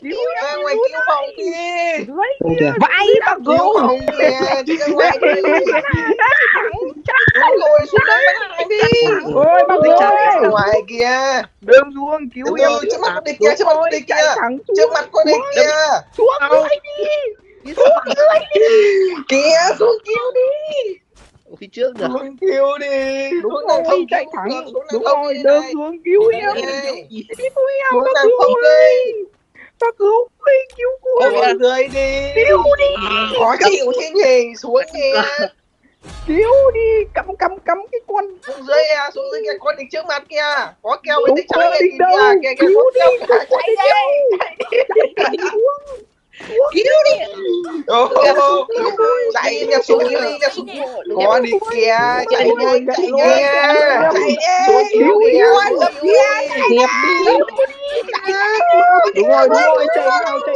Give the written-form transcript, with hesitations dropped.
cứu ra ngoài cứu phòng đi. lấy kìa vãi tao Cứu cứu phòng kìa, đi ra ngoài đi. Đúng rồi, xuống đây bắn lại đi. ôi bác Địch ơi ra ngoài kìa. đường xuống cứu Từ em từ, trước mặt con địch kìa, trước mặt con địch chạy kìa. thẳng Trước mặt con địch kìa. xuống dưới đi xuống dưới đi Kìa, xuống cứu đi. phía trước được. Xuống cứu đi. đúng Xuống nàng thông rồi chạy cứu thẳng được, xuống nàng đúng thông rồi đi đường này. xuống cứu Đây em này. đi cứu em Xuống bác nàng cứu thông ơi đi. bác cứu ơi cứu Ôi ơi dưới đi. cứu đi Khó chịu thế nhỉ, xuống kìa. cứu đi cắm cắm cắm cái con Xuống dưới à, xuống dưới kìa, con địch trước mặt kìa. Có keo với đúng tay rồi trái đi kìa, đâu kìa kìa, cứu có đi keo không kìa. có đi đâu chạy xuống Cứu đi. Chạy đi, xuống cứu đi, xuống cứu. Có địch kìa, chạy nhanh, chạy rồi nhanh. chạy Xuống đi cứu kìa, dẹp đi xuống cứu đi. đúng rồi chạy